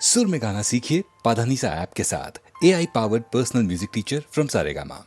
सुर में गाना सीखिए पाधानीसा ऐप के साथ। AI powered personal music teacher from Saregama.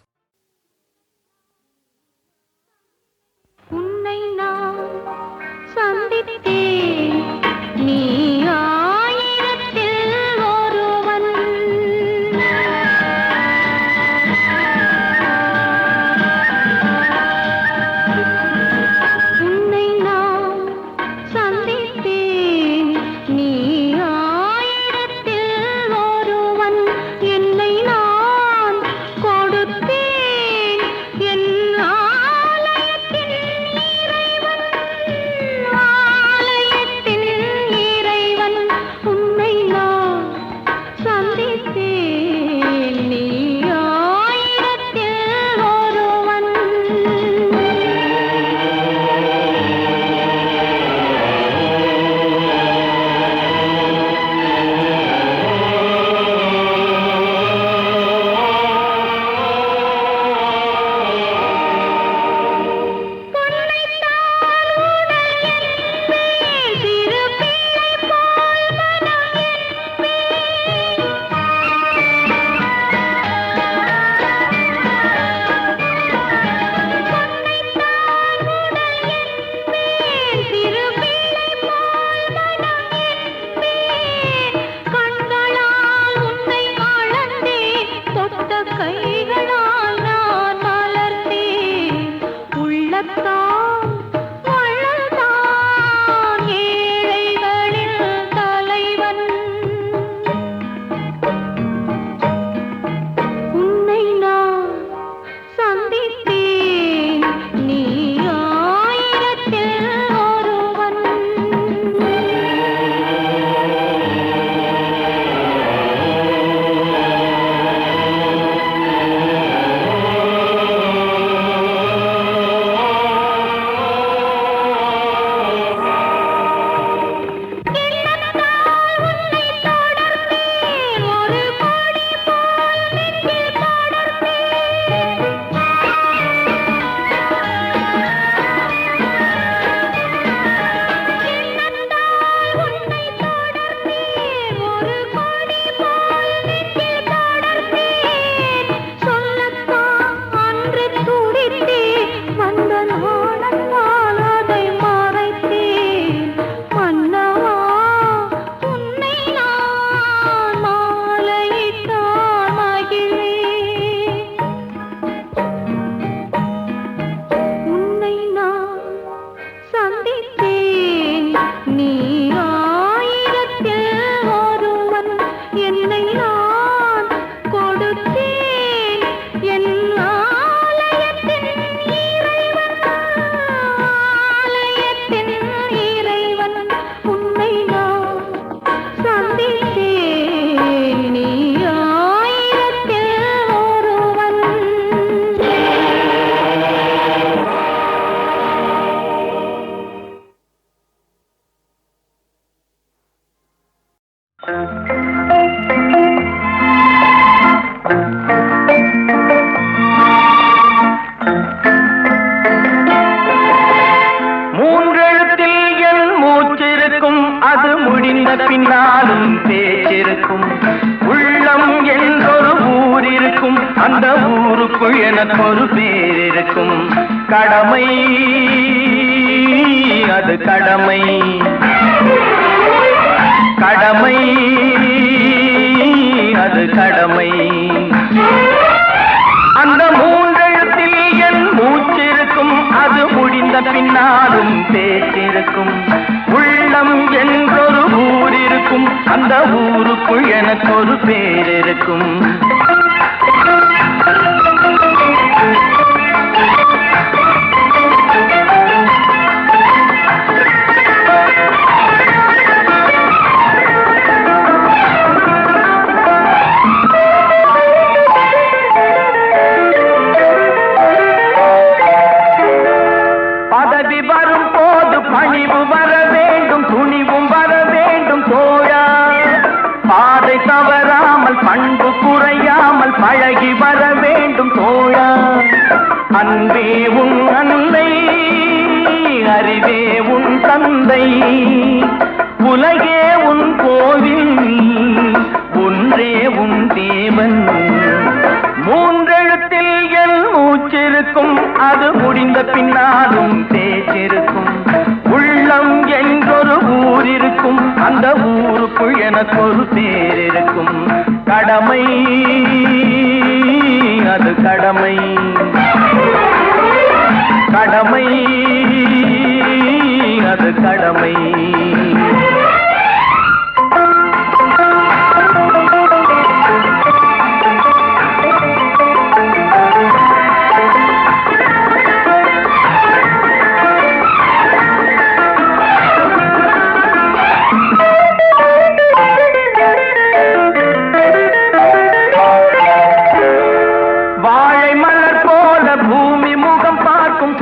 உலகே உன் கோவில் அது முடிந்த பின்னாலும் பேச்சிருக்கும். உள்ளம் என்றொரு ஊர் இருக்கும், அந்த ஊருக்குள் எனக்கு ஒரு பேர் இருக்கும். கடமை அது கடமை, கடமை அது கடமை.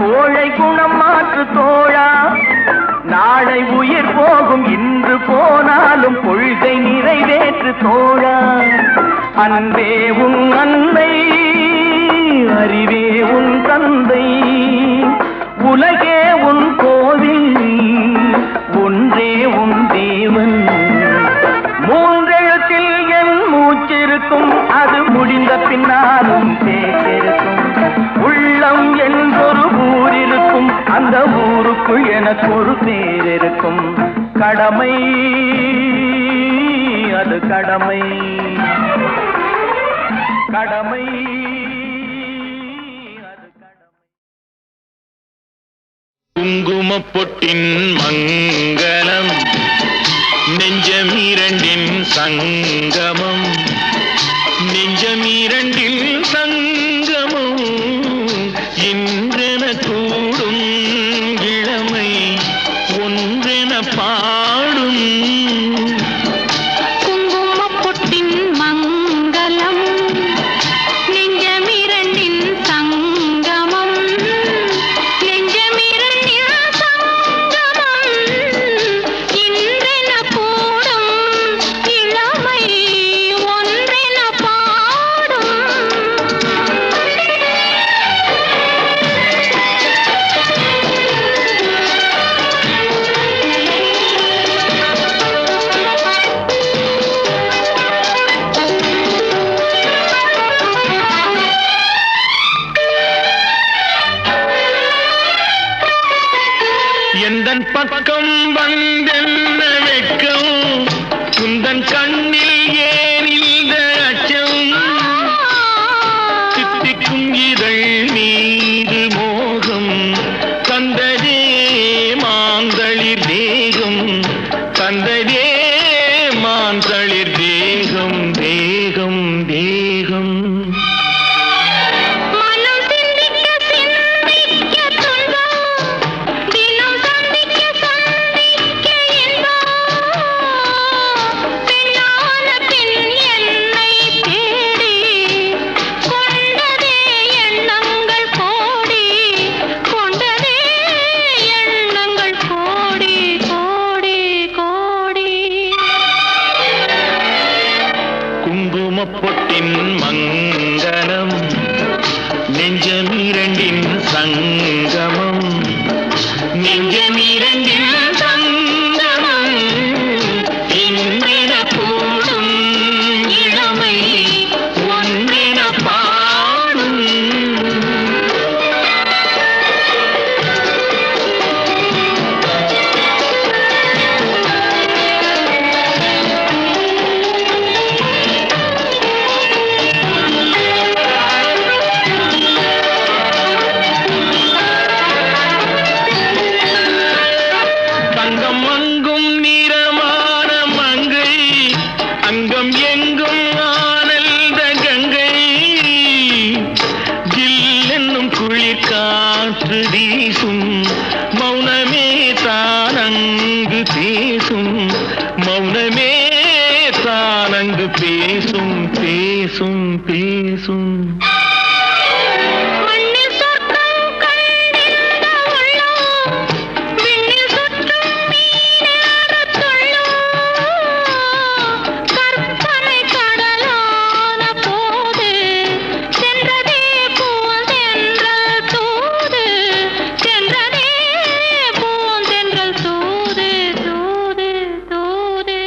கோழை குணம் மாற்று தோழா, நாளை உயிர் போகும், இன்று போனாலும் கொள்கை நிறைவேற்று தோழா. அன்பே உன் அன்னை, அறிவே உன் தந்தை, உலகே உன் கோவில், ஒன்றே உன் தேவன். மூன்றெழுத்தில் என் மூச்சிருக்கும், அது முடிந்த பின்னாலும் பேச்சிருக்கும். உள்ளம் என்றொரு ஊர் இருக்கும், அந்த ஊருக்குள் எனக்கு ஒரு பேர் இருக்கும். கடமை அது கடமை, கடமை அது கடமை. குங்குமப்பொட்டின் மங்களம், நெஞ்சம் இரண்டின் சங்கமம், நெஞ்சம் இரண்டில் சங்கமம், இன்றென கூடும் இளமை ஒன்றென பாடும். குங்குமப்பொட்டின் மங்களம், நெஞ்சமிரண்டின் சங்கமம், நெஞ்சமிரண்டின் சங்கமம், இன்றென கூடும் இளமை ஒன்றென பாடும். எந்தன் பக்கம் வந்தென்ன வெட்கம், குந்தன் கண்ணில் ஏன் இந்த அச்சம், சித்திக்கும் இதழ் மீது மோகம், தந்ததே மாந்தளிர் தேகம், தந்ததே மாந்தளிர் தேகம், தேகம் தேகம். மனம் சிந்திக்க சிந்திக்க துன்பம், தினம் சந்திக்க சந்திக்க இன்பம். பெண்ணான பெண் என்னை தேடி கொண்டதே எண்ணங்கள் கோடி, கொண்டதே எண்ணங்கள் கோடி கோடி கோடி. குங்குமப்பொட்டின் மங்களம், நெஞ்சம் இரண்டின் சங்கமம், நெஞ்சம் இரண்டின் சங்கமம், இன்றென கூடும் இளமை ஒன்றென பாடும். தங்கம் அங்கும் நிறமான மங்கை, அங்கம் எங்கும் ஆனந்த கங்கை, ஜில் என்னும் குளிர் காற்று வீசும், மௌனமே தானங்கு பேசும், மௌனமே தானங்கு பேசும் பேசும் பேசும். மண்ணில் சொர்க்கம் கண்டிருந்த உள்ளம், விண்ணில் சுற்றும் மீனேறத் துள்ளும். கற்பனை கடலான போது சென்றதே பூந்தென்றல் தூது, சென்றதே பூந்தென்றல் தூது தூது தூது.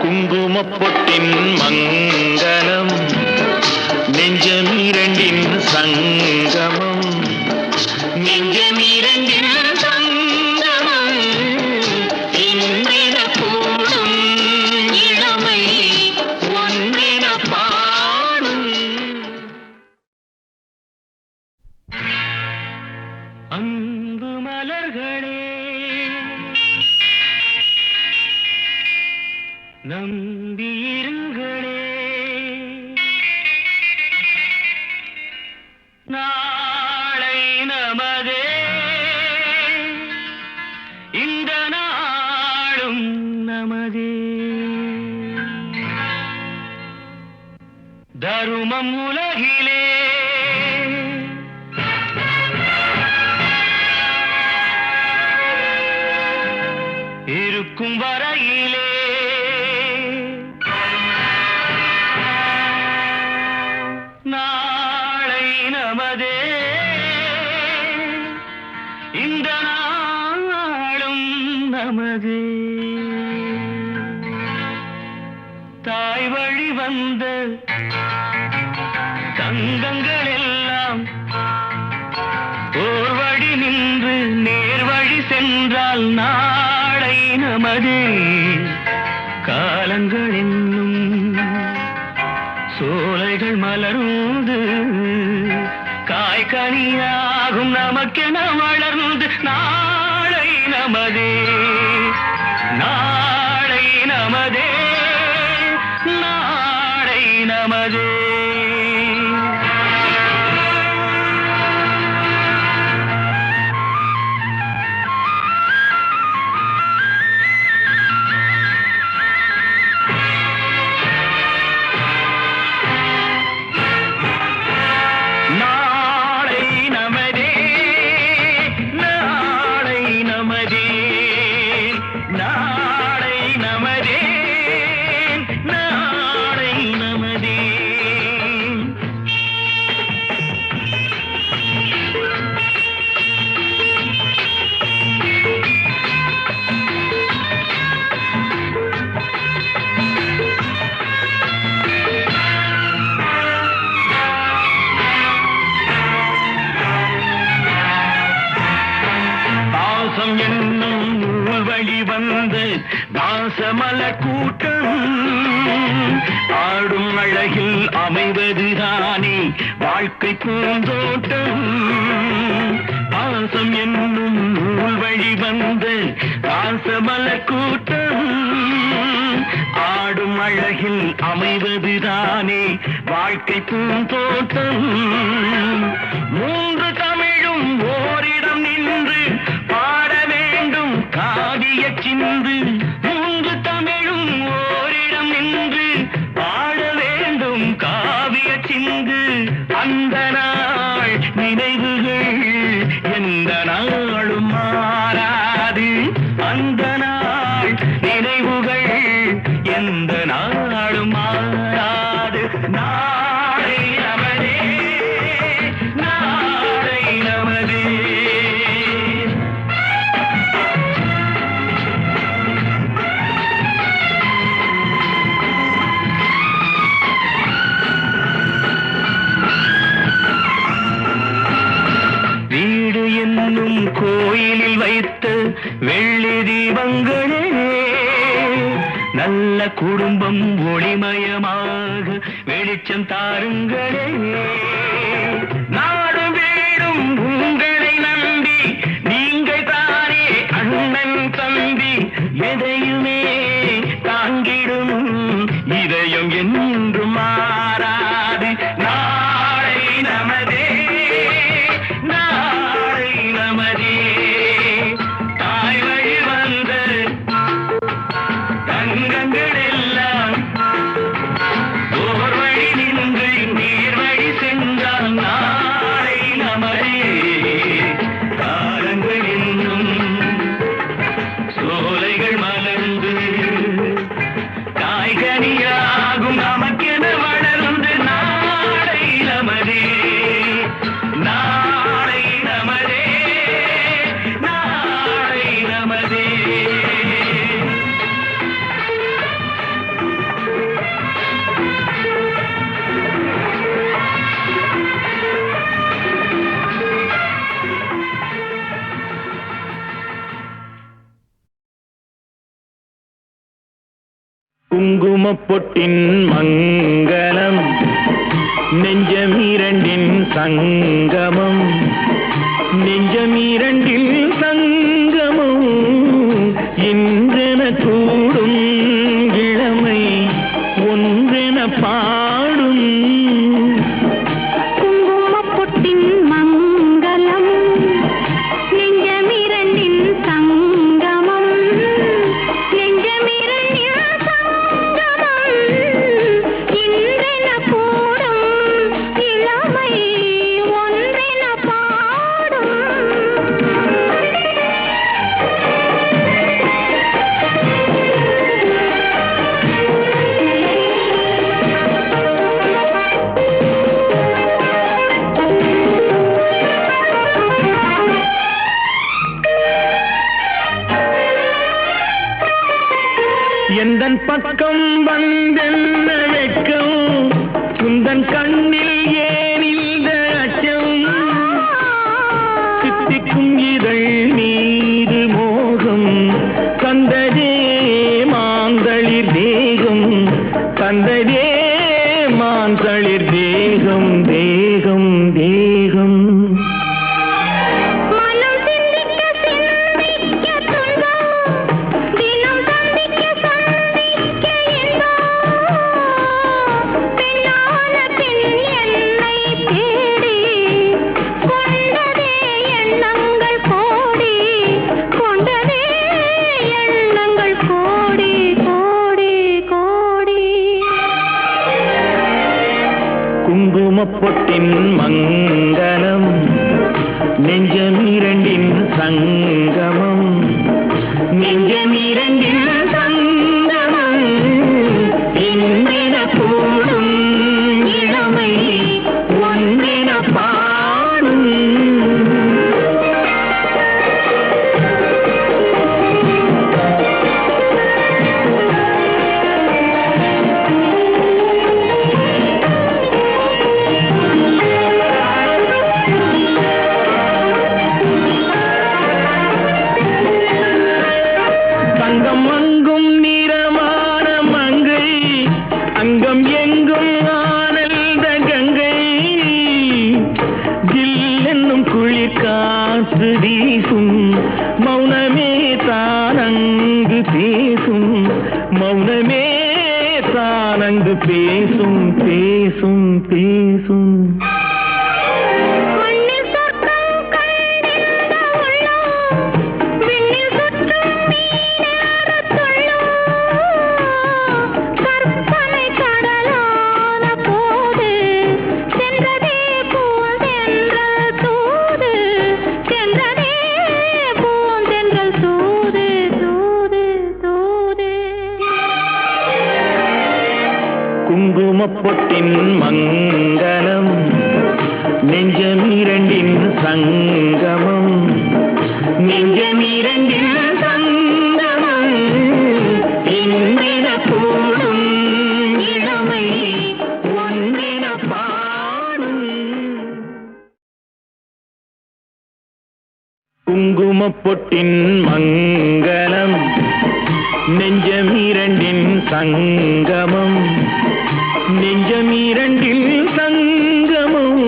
குங்குமப்பொட்டின் மங்களம், நெஞ்சம் இரண்டின் சங்கமம் நெஞ்சம் இரண்டின் சங்கமம் இன்றென கூடும் இளமை ஒன்றென பாடும் அன்பு மலர்களே நம்பியிருங்களே நாளை நமதே இந்த நாளும் நமதே தருமம் உலகிலே இருக்கும் வரையிலே நாளை நமதே இந்த நாளும் நமதே தாய் வழி வந்த தங்கங்கள் எல்லாம் ஓர் வழி நின்று நேர் வழி சென்றால் நாளை நமதே காலங்கள் என்னும் சோலைகள் மலர்ந்து காய்கனியாகும் நமக்கென வளர்ந்து நாளை நமதே நாளை நமதே நாளை நமதே தாசமலர் கூட்டம் ஆடும் அழகில் அமைவதுதானே வாழ்க்கை பூந்தோட்டம் பாசம் என்னும் நூல் வழி வந்த தாசமலர் கூட்டம் ஆடும் அழகில் அமைவதுதானே வாழ்க்கை பூந்தோட்டம் மூன்று தமிழும் ஓரிடம் நின்று பாட வேண்டும் காவிய சிந்து மூன்று தமிழும் ஓரிடம் நின்று பாட வேண்டும் காவிய சிந்து அந்த நாள் நினைவுகள் எந்த நாளும் மாறாது அந்த நாள் நினைவுகள் எந்த நாளும் மாறாது நாளை நமதே நாளை நமதே வீடு என்னும் கோயிலில் வைத்த வெள்ளி தீபங்களே நல்ல குடும்பம் ஒளிமயமாக வெளிச்சம் தாருங்களே நாடு வீடும் உங்களை நம்பி நீங்கள் தானே அண்ணன் தம்பி எதையுமே தாங்கிடும் இதயம் என்றும் மாறாது நாளை நமதே நாளை நமதே தாய் வழி வந்த தங்கங்கள் எல்லாம் ஓர் வழி நின்று நேர் வழி சென்றால் நாளை நமதே குங்குமப்பொட்டின் மங்களம் நெஞ்சமீரண்டின் சங்கமம் நெஞ்சமீரண்டில் சங்கமம் இன்றென கூடும் இளமை ஒன்றென பாடும் குங்குமப்பொட்டின் மங்களம் நெஞ்சமிரண்டின் சங்கமம் நெஞ்சமிரண்டின் சங்கமம் இன்றென கூடும் இளமை ஒன்றென பாடும் எந்தன் பக்கம் வந்தென்ன வெட்கம் உந்தன் கண்ணில் ஏனில் அச்சம் சித்திக்கும் இதழ் மீது மோகம் தந்ததே மாந்தளிர் தேகம் தந்ததே மாந்தளிர் தேகம் தேகம் தேகம் மனம் சிந்திக்க சிந்திக்க துன்பம் தினம் சந்திக்க சந்திக்க இன்பம் பெண்ணான பெண் என்னை தேடி கொண்டதே எண்ணங்கள் கோடி கொண்டதே எண்ணங்கள் கோடி கோடி கோடி குங்குமப்பொட்டின் மங்களம் நெஞ்சமீரண்டின் சங்கமம் நெஞ்சமீரண்டின் சங்கமம் இன்றென கூடும் இளமை ஒன்றென பாடும் தங்கம் அங்கும் நிறமான மங்கை அங்கம் எங்கும் ஆனந்த கங்கை ஜில் என்னும் குளிர் காற்று வீசும் மௌனமே தானங்கு பேசும் மௌனமே தானங்கு பேசும் பேசும் பேசும் மண்ணில் சொர்க்கம் கண்டிருந்த உள்ளம் விண்ணில் சுற்றும் மீனேறத் துள்ளும் கற்பனை கடலான போது சென்றதே பூந்தென்றல் தூது சென்றதே பூந்தென்றல் தூது தூது தூது குங்குமப்பொட்டின் மங்களம் நெஞ்சமீரண்டின் சங்கமம் நெஞ்சமீரண்டின் சங்கமம் இன்றென கூடும் இளமை ஒன்றென பாடும் குங்குமப்பொட்டின் மங்களம் நெஞ்சமீரண்டின் சங்கமம் நெஞ்சமீரண்டில் சங்கமம்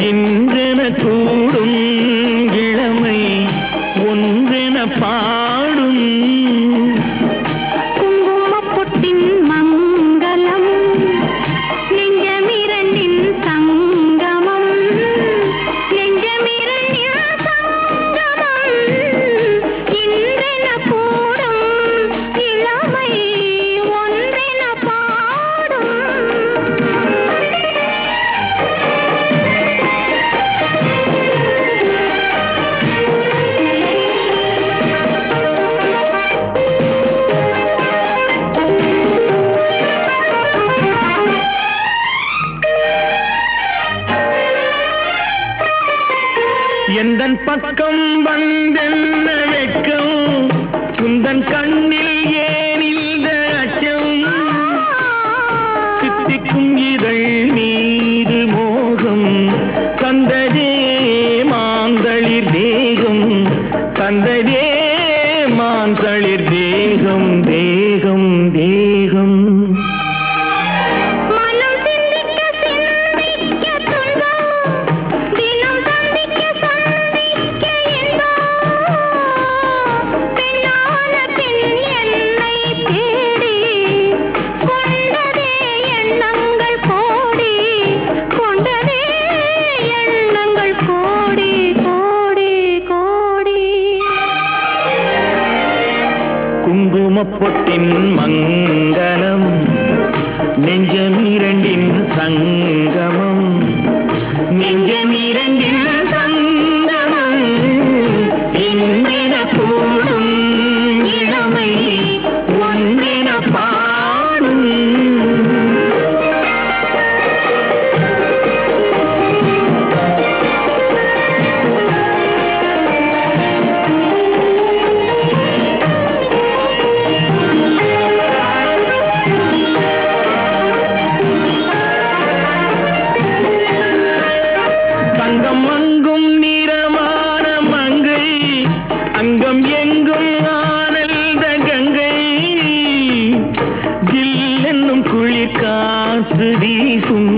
இன்றென கூடும் இளமை ஒன்றென பாடும் குங்குமப்பொட்டின் மங்களம் நெஞ்சமிரண்டின் சங்கமம் நெஞ்சமிரண்டின் சங்கமம் இன்றென கூடும் இளமை ஒன்றென பாடும் எந்தன் பக்கம் வந்தென்ன வெட்கம் உந்தன் கண்ணில் ஏனில் அச்சம் சித்திக்கும் இதழ் மீது மோகம் தந்ததே மாந்தளிர் தேகம் தந்ததே மாந்தளிர் தேகம் தேகம் தேகம் பொட்டின் மங்களம் நெஞ்சமிரண்டின் சங்கமம் நெஞ்சமிரண்டின் சங்கமம் இன்றென கூடும் இளமை ஒன்றென பாடும் தங்கம் அங்கும் நிறமான மங்கை அங்கம் எங்கும் ஆனந்த கங்கை ஜில் என்னும் குளிர் காற்று வீசும்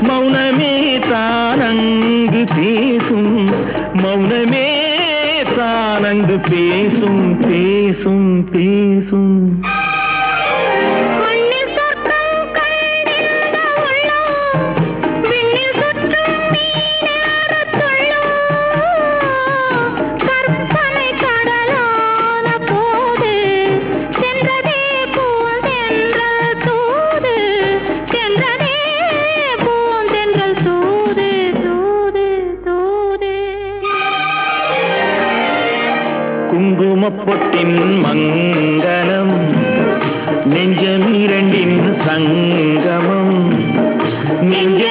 மௌனமே தானங்கு பேசும் மௌனமே தானங்கு பேசும் பேசும் பேசும் மண்ணில் சொர்க்கம் கண்டிருந்த உள்ளம் விண்ணில் சுற்றும் மீனேறத் துள்ளும். கற்பனை கடலான போது சென்றதே பூந்தென்றல் தூது சென்றதே பூந்தென்றல் தூது தூது தூது. குங்குமப் பொட்டின் மங்களம் நெஞ்சமிரண்டின் சங்கமம் நெஞ்ச